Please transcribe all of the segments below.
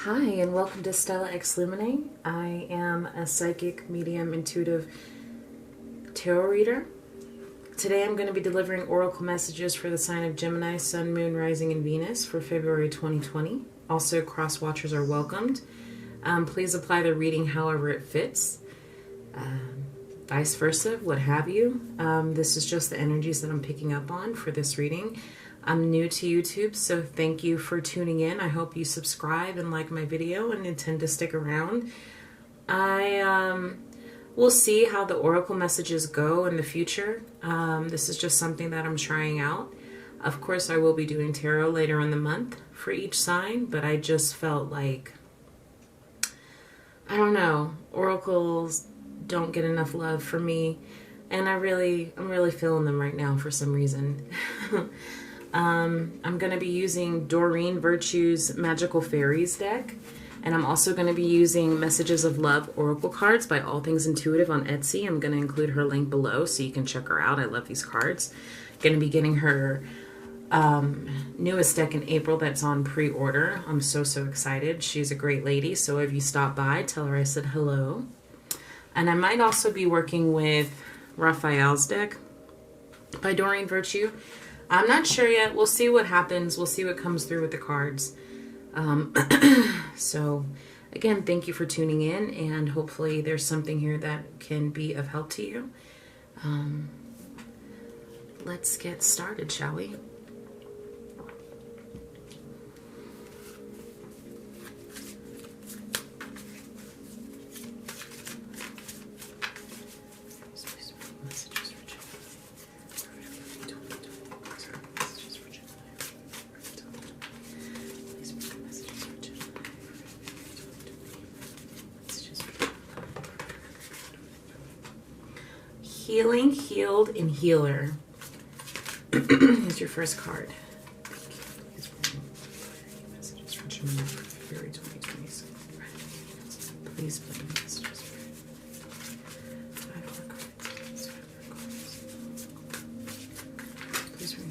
Hi, and welcome to Stella X Lumine. I am a psychic, medium, intuitive tarot reader. Today I'm going to be delivering oracle messages for the sign of Gemini, Sun, Moon, Rising, and Venus for February 2020. Also, cross watchers are welcomed. Please apply the reading however it fits. Vice versa, what have you. This is just the energies that I'm picking up on for this reading. I'm new to YouTube, so thank you for tuning in. I hope you subscribe and like my video and intend to stick around. I will see how the oracle messages go in the future. This is just something that I'm trying out. Of course, I will be doing tarot later in the month for each sign, but I just felt like, I don't know, oracles don't get enough love for me, and I'm really feeling them right now for some reason. I'm going to be using Doreen Virtue's Magical Fairies deck, and I'm also going to be using Messages of Love Oracle cards by All Things Intuitive on Etsy. I'm going to include her link below so you can check her out. I love these cards. Going to be getting her newest deck in April that's on pre-order. I'm so excited. She's a great lady, so if you stop by, tell her I said hello. And I might also be working with Raphael's deck by Doreen Virtue. I'm not sure yet. We'll see what happens. We'll see what comes through with the cards. So, again, thank you for tuning in, and hopefully there's something here that can be of help to you. Let's get started, shall we? Healing, Healed, and Healer. Here's your first card. Messages for Gemini for February 2020. Please play messages for 5 more cards. 5 more cards. Please bring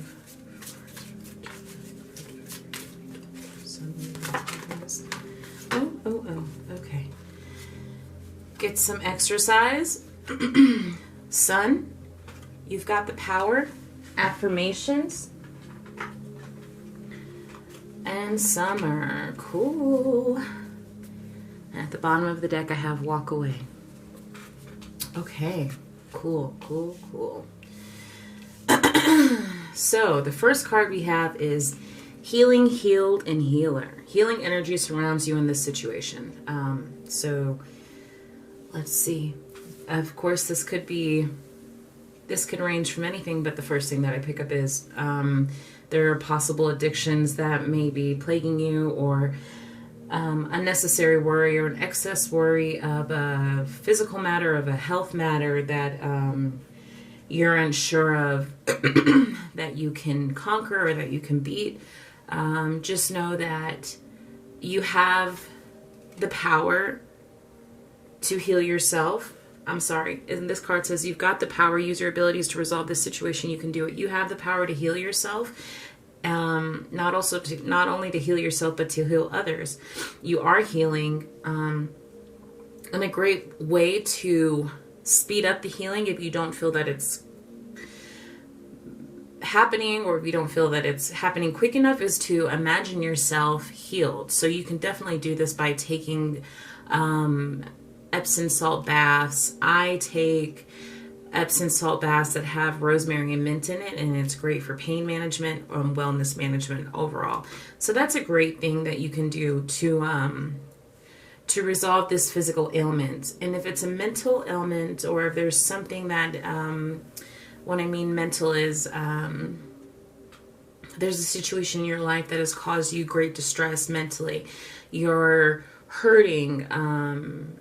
5 cards. Oh, okay. Get some exercise. Sun, you've got the power, affirmations, and summer. Cool. At the bottom of the deck, I have walk away. Okay, cool. So the first card we have is Healing, Healed, and Healer. Healing energy surrounds you in this situation. So let's see. Of course, this could range from anything, but the first thing that I pick up is there are possible addictions that may be plaguing you, or unnecessary worry or an excess worry of a physical matter, of a health matter that you're unsure of that you can conquer or that you can beat. Just know that you have the power to heal yourself. I'm sorry, and this card says you've got the power, use your abilities to resolve this situation, you can do it. You have the power to heal yourself, not only to heal yourself, but to heal others. You are healing, and a great way to speed up the healing if you don't feel that it's happening, or if you don't feel that it's happening quick enough, is to imagine yourself healed. So you can definitely do this by taking Epsom salt baths. I take Epsom salt baths that have rosemary and mint in it, and it's great for pain management and wellness management overall. So that's a great thing that you can do to resolve this physical ailment. And if it's a mental ailment, or if there's something that, when I mean mental is, there's a situation in your life that has caused you great distress mentally. You're hurting,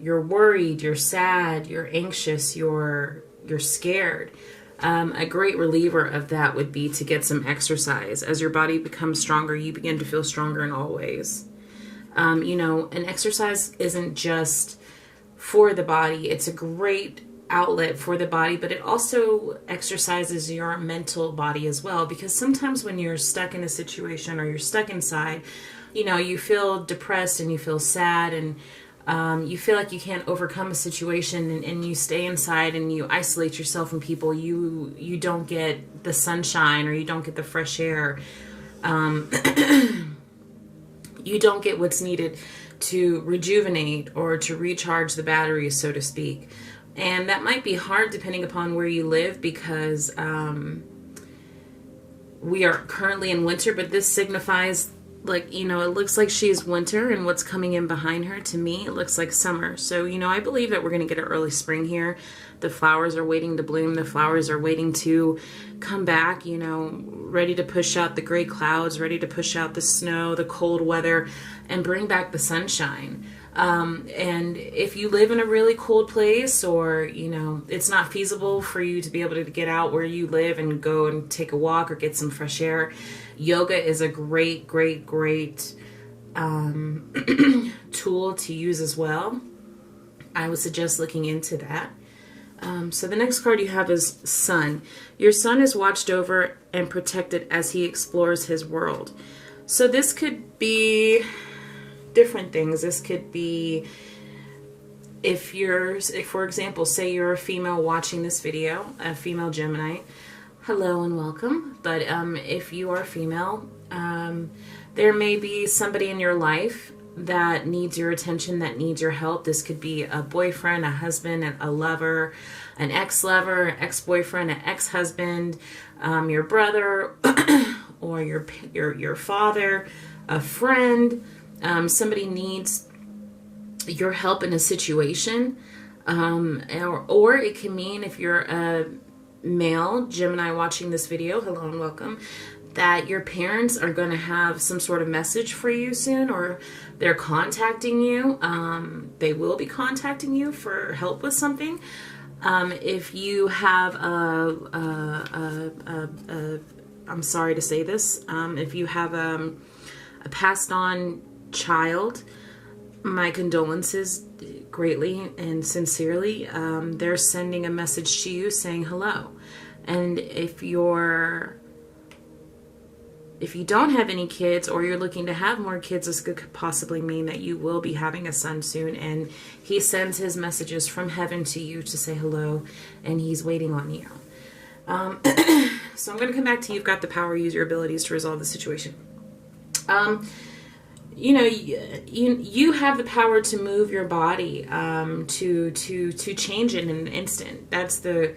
you're worried, you're sad, you're anxious, you're scared. A great reliever of that would be to get some exercise. As your body becomes stronger, you begin to feel stronger in all ways. You know, an exercise isn't just for the body. It's a great outlet for the body, but it also exercises your mental body as well, because sometimes when you're stuck in a situation or you're stuck inside, you know, you feel depressed and you feel sad, and you feel like you can't overcome a situation, and you stay inside and you isolate yourself from people. You don't get the sunshine, or you don't get the fresh air. You don't get what's needed to rejuvenate or to recharge the batteries, so to speak. And that might be hard depending upon where you live, because we are currently in winter, but this signifies, like, you know, it looks like she's winter, and what's coming in behind her, to me, it looks like summer. So, you know, I believe that we're going to get an early spring here. The flowers are waiting to bloom. The flowers are waiting to come back, you know, ready to push out the gray clouds, ready to push out the snow, the cold weather, and bring back the sunshine. And if you live in a really cold place, or, you know, it's not feasible for you to be able to get out where you live and go and take a walk or get some fresh air, yoga is a great tool to use as well. I would suggest looking into that. So the next card you have is Sun. Your son is watched over and protected as he explores his world. So this could be different things. This could be, if for example, say you're a female watching this video, a female Gemini, hello and welcome. But if you are female, there may be somebody in your life that needs your attention, that needs your help. This could be a boyfriend, a husband, a lover, an ex-lover, an ex-boyfriend, an ex-husband, your brother, or your father, a friend. Somebody needs your help in a situation, or it can mean, if you're a male Gemini watching this video, hello and welcome, that your parents are going to have some sort of message for you soon, or they're contacting you. They will be contacting you for help with something. If you have I'm sorry to say this, if you have a passed on child, my condolences greatly and sincerely. They're sending a message to you saying hello. And if you don't have any kids, or you're looking to have more kids, this could possibly mean that you will be having a son soon, and he sends his messages from heaven to you to say hello, and he's waiting on you. So I'm going to come back to you've got the power, use your abilities to resolve the situation. You know, you have the power to move your body, to change it in an instant. That's the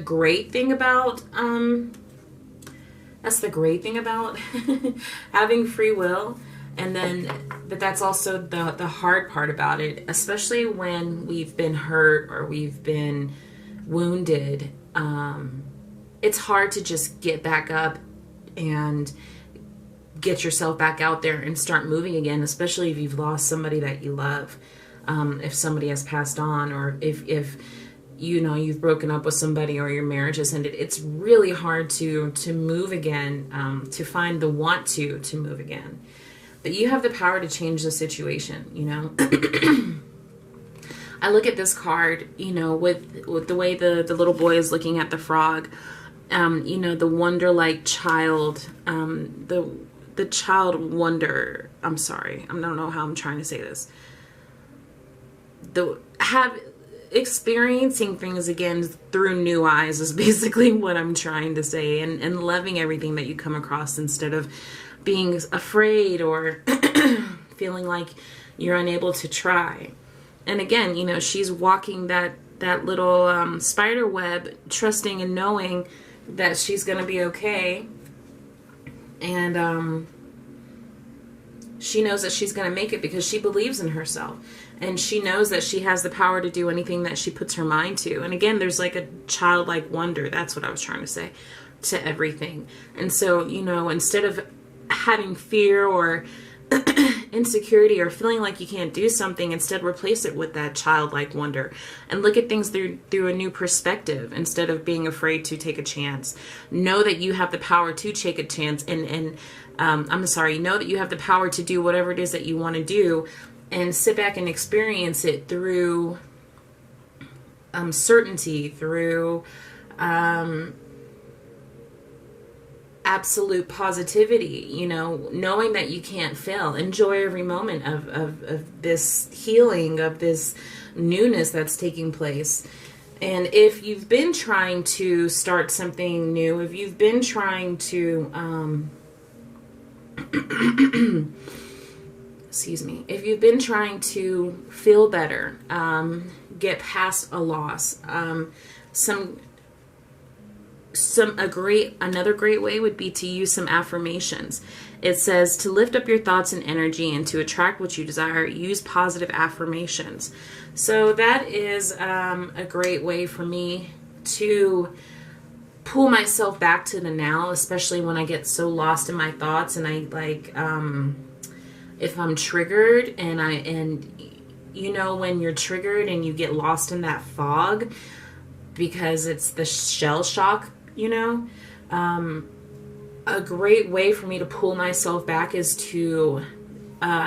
great thing about having free will. And then, but that's also the hard part about it, especially when we've been hurt or we've been wounded. It's hard to just get back up and get yourself back out there and start moving again, especially if you've lost somebody that you love, if somebody has passed on, or if you know you've broken up with somebody or your marriage has ended. It's really hard to move again, to find the want to move again. But you have the power to change the situation, you know. I look at this card, you know, with the way the little boy is looking at the frog, you know, the wonder-like child, the child wonder, I'm sorry, I don't know how I'm trying to say this. Experiencing things again through new eyes is basically what I'm trying to say, and loving everything that you come across instead of being afraid or feeling like you're unable to try. And again, you know, she's walking that little spider web, trusting and knowing that she's going to be okay. And she knows that she's going to make it because she believes in herself. And she knows that she has the power to do anything that she puts her mind to. And again, there's like a childlike wonder. That's what I was trying to say, to everything. And so, you know, instead of having fear or insecurity or feeling like you can't do something, instead replace it with that childlike wonder and look at things through a new perspective instead of being afraid to take a chance. Know that you have the power to take a chance, and know that you have the power to do whatever it is that you want to do, and sit back and experience it through certainty, through absolute positivity, you know, knowing that you can't fail. Enjoy every moment of this healing, of this newness that's taking place. And if you've been trying to start something new, if you've been trying to, excuse me, if you've been trying to feel better, get past a loss, another great way would be to use some affirmations. It says to lift up your thoughts and energy and to attract what you desire, use positive affirmations. So that is a great way for me to pull myself back to the now, especially when I get so lost in my thoughts, and I if I'm triggered, and you know, when you're triggered and you get lost in that fog because it's the shell shock, you know, a great way for me to pull myself back is to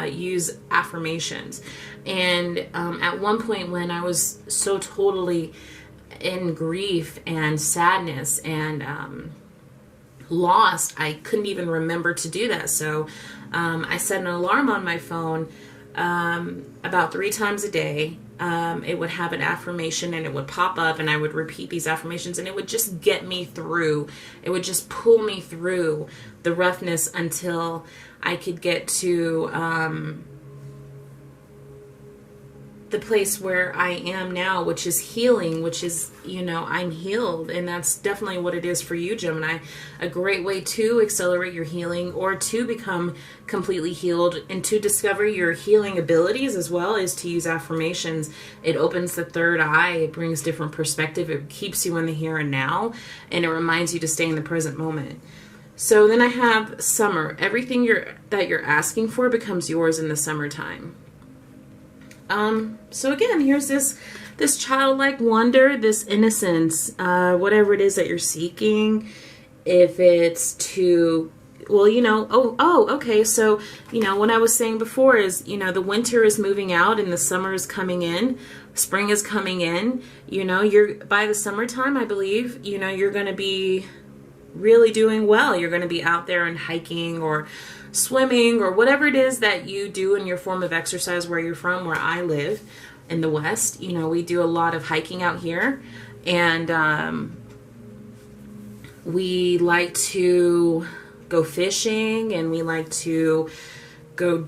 use affirmations. And at one point when I was so totally in grief and sadness and lost, I couldn't even remember to do that. So I set an alarm on my phone about 3 times a day. It would have an affirmation and it would pop up, and I would repeat these affirmations, and it would just get me through. It would just pull me through the roughness until I could get to the place where I am now, which is healing, which is, you know, I'm healed. And that's definitely what it is for you, Gemini. A great way to accelerate your healing, or to become completely healed and to discover your healing abilities as well, is to use affirmations. It opens the third eye. It brings different perspective. It keeps you in the here and now, and it reminds you to stay in the present moment. So then I have summer. Everything that you're asking for becomes yours in the summertime. So again, here's this childlike wonder, this innocence, whatever it is that you're seeking. If it's to, well, you know, okay. So, you know, what I was saying before is, you know, the winter is moving out and the summer is coming in, spring is coming in, you know, by the summertime, I believe, you know, you're going to be really doing well. You're going to be out there and hiking or swimming or whatever it is that you do in your form of exercise where you're from. Where I live in the West, you know, we do a lot of hiking out here, and we like to go fishing, and we like to go,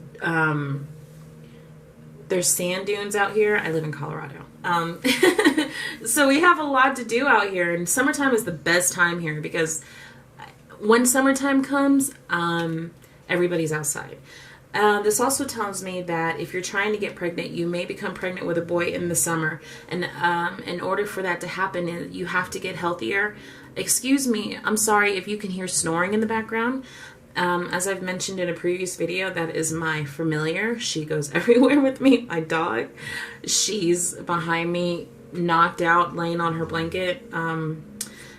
there's sand dunes out here. I live in Colorado. So we have a lot to do out here, and summertime is the best time here, because when summertime comes, everybody's outside. This also tells me that if you're trying to get pregnant, you may become pregnant with a boy in the summer. And in order for that to happen, you have to get healthier. Excuse me, I'm sorry if you can hear snoring in the background. As I've mentioned in a previous video, that is my familiar. She goes everywhere with me, my dog. She's behind me, knocked out, laying on her blanket.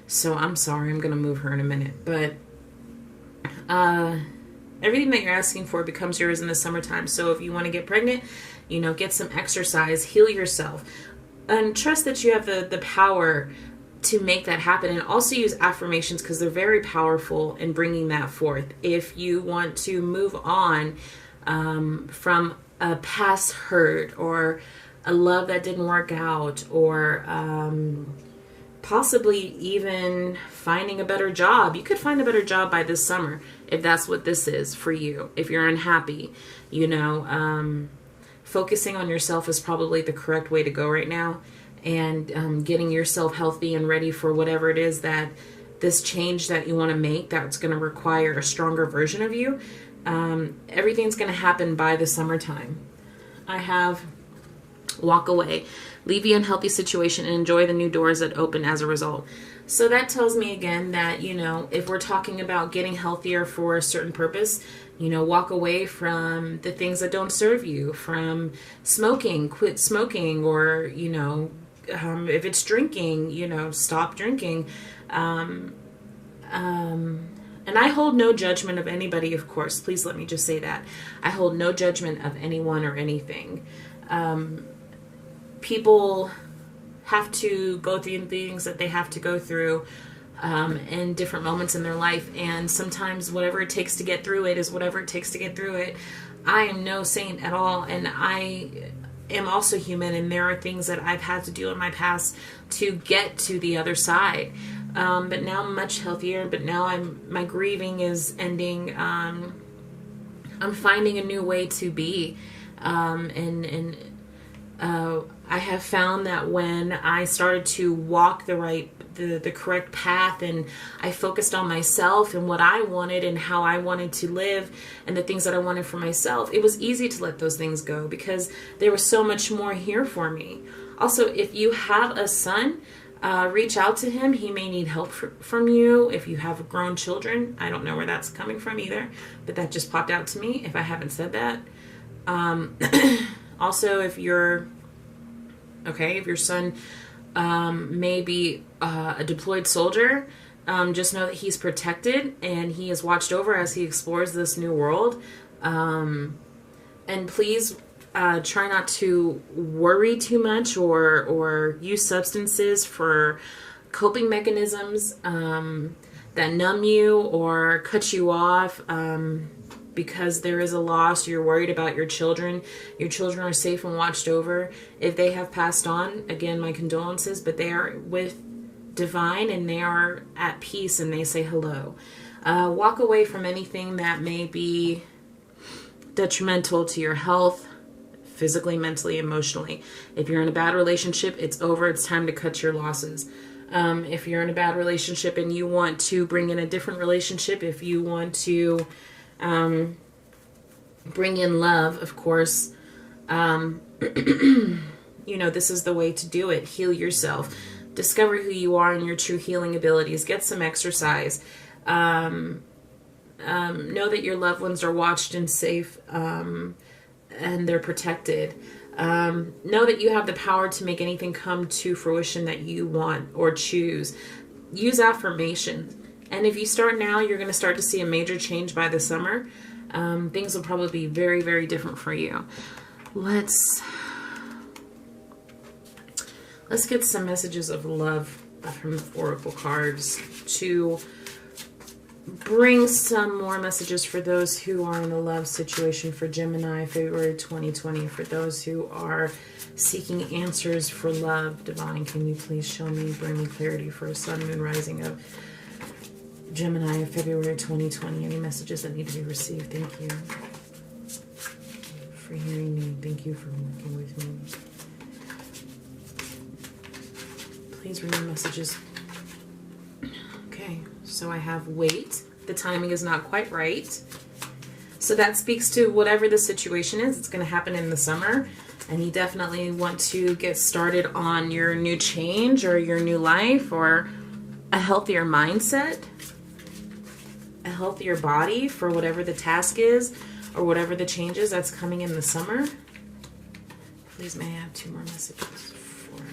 So I'm sorry, I'm going to move her in a minute. But everything that you're asking for becomes yours in the summertime. So if you want to get pregnant, you know, get some exercise, heal yourself, and trust that you have the power to make that happen. And also use affirmations, because they're very powerful in bringing that forth. If you want to move on from a past hurt, or a love that didn't work out, or possibly even finding a better job. You could find a better job by this summer if that's what this is for you. If you're unhappy, you know, focusing on yourself is probably the correct way to go right now, and getting yourself healthy and ready for whatever it is that this change that you want to make, that's going to require a stronger version of you. Everything's going to happen by the summertime. I have walk away, leave the unhealthy situation, and enjoy the new doors that open as a result. So that tells me again that, you know, if we're talking about getting healthier for a certain purpose, you know, walk away from the things that don't serve you, from smoking, quit smoking, or, you know, if it's drinking, you know, stop drinking. And I hold no judgment of anybody, of course. Please let me just say that. I hold no judgment of anyone or anything. People have to go through things that they have to go through in different moments in their life. And sometimes whatever it takes to get through it is whatever it takes to get through it. I am no saint at all, and I am also human, and there are things that I've had to do in my past to get to the other side. But now I'm much healthier, but now my grieving is ending. I'm finding a new way to be. I have found that when I started to walk the correct path, and I focused on myself and what I wanted and how I wanted to live and the things that I wanted for myself, it was easy to let those things go because there was so much more here for me. Also, if you have a son, reach out to him. He may need help from you. If you have grown children, I don't know where that's coming from either, but that just popped out to me if I haven't said that. Also, if your son may be a deployed soldier, just know that he's protected and he is watched over as he explores this new world. And please try not to worry too much or use substances for coping mechanisms that numb you or cut you off. Because there is a loss, you're worried about your children. Your children are safe and watched over. If they have passed on, again, my condolences, but they are with divine and they are at peace and they say hello. Walk away from anything that may be detrimental to your health, physically, mentally, emotionally. If you're in a bad relationship, it's over. It's time to cut your losses. If you're in a bad relationship and you want to bring in a different relationship, if you want to bring in love, of course, this is the way to do it. Heal yourself. Discover who you are and your true healing abilities. Get some exercise. Know that your loved ones are watched and safe, and they're protected. Know that you have the power to make anything come to fruition that you want or choose. Use affirmations. And if you start now, you're going to start to see a major change by the summer. Things will probably be very, very different for you. Let's get some messages of love from the Oracle cards to bring some more messages for those who are in a love situation for Gemini, February 2020. For those who are seeking answers for love, Divine, can you please show me, bring me clarity for a sun, moon, rising of Gemini, February 2020. Any messages that need to be received? Thank you for hearing me. Thank you for working with me. Please bring me messages. Okay, so I have wait. The timing is not quite right. So that speaks to whatever the situation is. It's going to happen in the summer. And you definitely want to get started on your new change or your new life or a healthier mindset, a healthier body for whatever the task is or whatever the change is that's coming in the summer. Please may I have 2 more messages for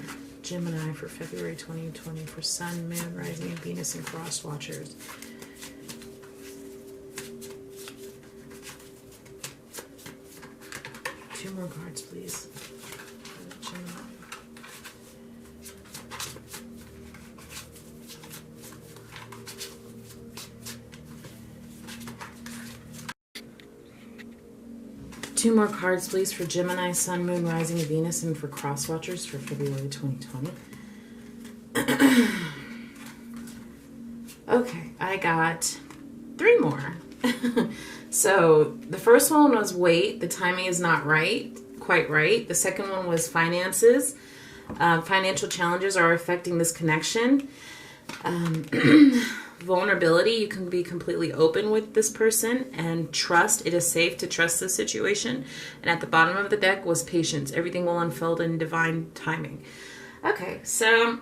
Gemini for February 2020 for Sun, Moon, Rising, Venus, and Cross Watchers. Two more cards, please. Gemini. Two more cards, please, for Gemini, Sun, Moon, Rising, Venus, and for Cross Watchers for February 2020. Okay, I got 3 more. So the first one was wait. The timing is not quite right. The second one was finances. Financial challenges are affecting this connection. Vulnerability, you can be completely open with this person, and trust, it is safe to trust this situation. And at the bottom of the deck was patience. Everything will unfold in divine timing. Okay, so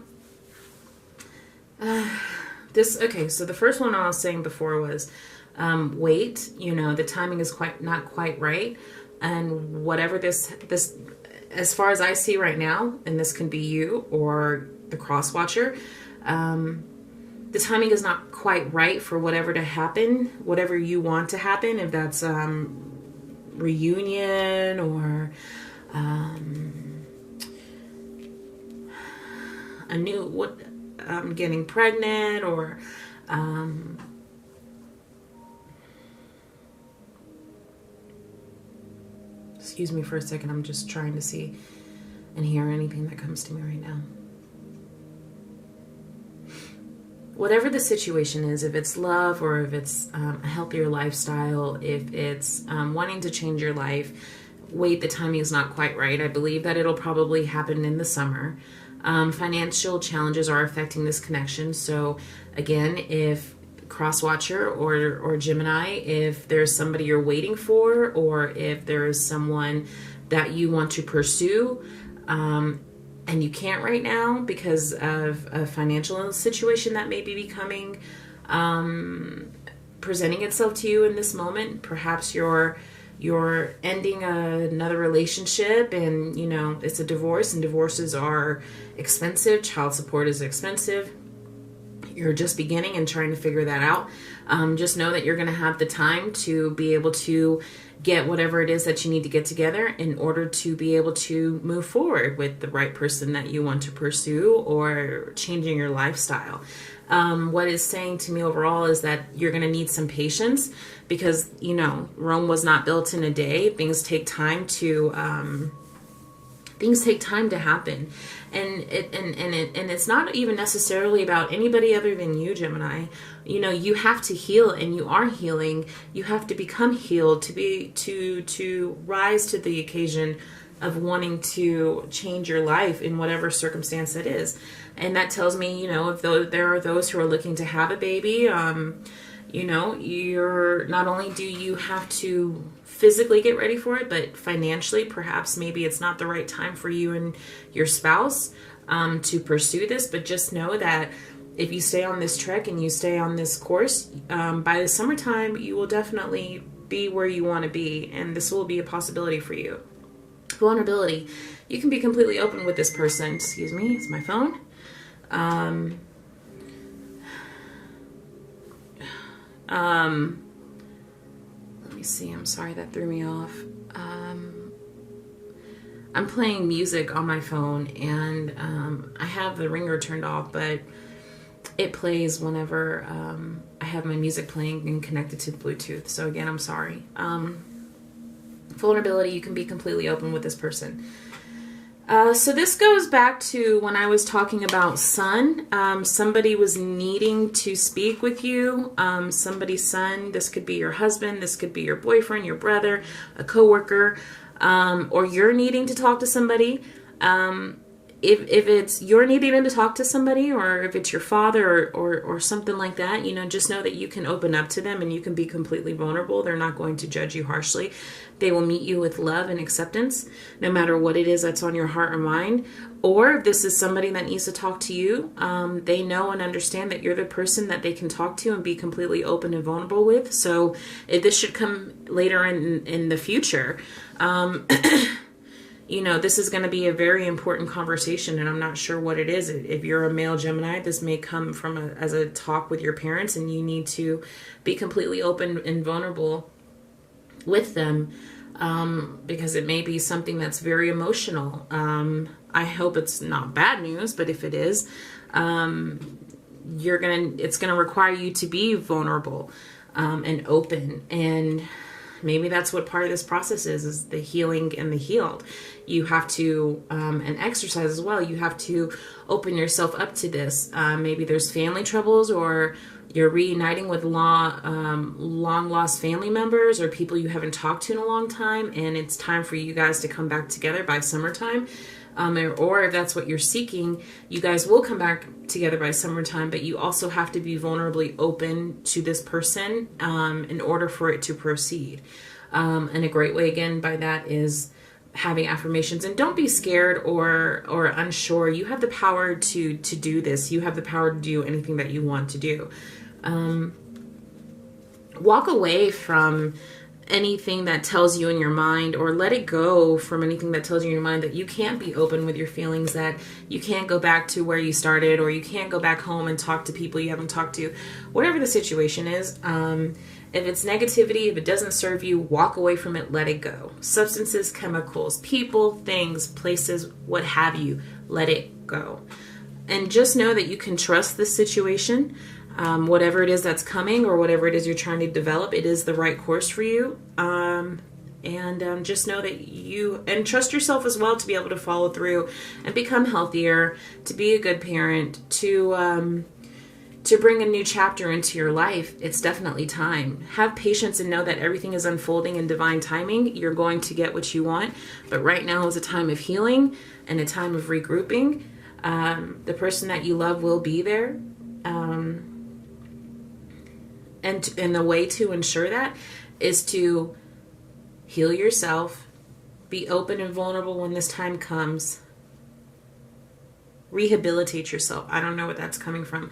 so the first one I was saying before was wait, the timing is not quite right. And whatever this as far as I see right now, and this can be you or the cross watcher, the timing is not quite right for whatever to happen, whatever you want to happen, if that's reunion or a new, getting pregnant, or excuse me for a second, I'm just trying to see and hear anything that comes to me right now. Whatever the situation is, if it's love, or if it's a healthier lifestyle, if it's wanting to change your life, wait, the timing is not quite right. I believe that it'll probably happen in the summer. Financial challenges are affecting this connection. So again, if Crosswatcher or Gemini, if there's somebody you're waiting for, or if there is someone that you want to pursue, and you can't right now because of a financial situation that may be becoming, presenting itself to you in this moment. Perhaps you're ending another relationship, and you know it's a divorce, and divorces are expensive. Child support is expensive. You're just beginning and trying to figure that out. Just know that you're going to have the time to be able to get whatever it is that you need to get together in order to be able to move forward with the right person that you want to pursue, or changing your lifestyle. What it's saying to me overall is that you're going to need some patience, because, you know, Rome was not built in a day. Things take time to happen. And it's not even necessarily about anybody other than you, Gemini. You know, you have to heal, and you are healing. You have to become healed to rise to the occasion of wanting to change your life in whatever circumstance it is. And that tells me, you know, if there are those who are looking to have a baby, you know, you're not only do you have to physically get ready for it, but financially, perhaps maybe it's not the right time for you and your spouse to pursue this. But just know that if you stay on this trek and you stay on this course, by the summertime, you will definitely be where you want to be, and this will be a possibility for you. Vulnerability. You can be completely open with this person. Excuse me, it's my phone. Let me see. I'm sorry, that threw me off. I'm playing music on my phone, and I have the ringer turned off, but it plays whenever I have my music playing and connected to Bluetooth. So again, I'm sorry. Vulnerability. You can be completely open with this person. So this goes back to when I was talking about son. Somebody was needing to speak with you. Somebody's son. This could be your husband. This could be your boyfriend, your brother, a coworker, or you're needing to talk to somebody. If it's you're needing to talk to somebody, or if it's your father or something like that, you know, just know that you can open up to them and you can be completely vulnerable. They're not going to judge you harshly. They will meet you with love and acceptance, no matter what it is that's on your heart or mind. Or if this is somebody that needs to talk to you, they know and understand that you're the person that they can talk to and be completely open and vulnerable with. So if this should come later in the future, you know, this is going to be a very important conversation, and I'm not sure what it is. If you're a male Gemini, this may come from as a talk with your parents, and you need to be completely open and vulnerable with them, because it may be something that's very emotional. I hope it's not bad news, but if it is, it's gonna require you to be vulnerable and open, and maybe that's what part of this process is the healing and the healed. You have to, and exercise as well, you have to open yourself up to this. Maybe there's family troubles, or you're reuniting with long lost family members, or people you haven't talked to in a long time, and it's time for you guys to come back together by summertime. Or if that's what you're seeking, you guys will come back together by summertime, but you also have to be vulnerably open to this person in order for it to proceed. And a great way, again, by that is having affirmations. And don't be scared or unsure. You have the power to do this. You have the power to do anything that you want to do. Walk away from anything that tells you in your mind, or let it go from anything that tells you in your mind that you can't be open with your feelings, that you can't go back to where you started, or you can't go back home and talk to people you haven't talked to. Whatever the situation is, if it's negativity, if it doesn't serve you, walk away from it, let it go. Substances, chemicals, people, things, places, what have you, let it go. And just know that you can trust this situation. Whatever it is that's coming or whatever it is you're trying to develop, it is the right course for you. And just know that and trust yourself as well to be able to follow through and become healthier, to be a good parent, to bring a new chapter into your life. It's definitely time. Have patience and know that everything is unfolding in divine timing. You're going to get what you want. But right now is a time of healing and a time of regrouping. The person that you love will be there. And the way to ensure that is to heal yourself, be open and vulnerable when this time comes, rehabilitate yourself. I don't know what that's coming from.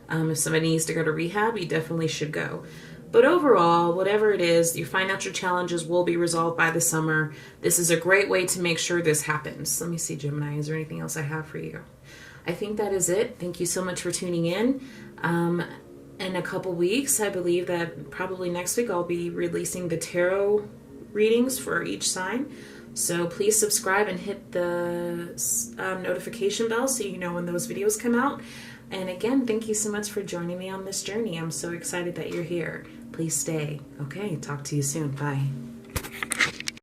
If somebody needs to go to rehab, you definitely should go. But overall, whatever it is, your financial challenges will be resolved by the summer. This is a great way to make sure this happens. Let me see, Gemini, is there anything else I have for you? I think that is it. Thank you so much for tuning in. In a couple weeks, I believe that probably next week, I'll be releasing the tarot readings for each sign. So please subscribe and hit the notification bell so you know when those videos come out. And again, thank you so much for joining me on this journey. I'm so excited that you're here. Please stay. Okay, talk to you soon. Bye.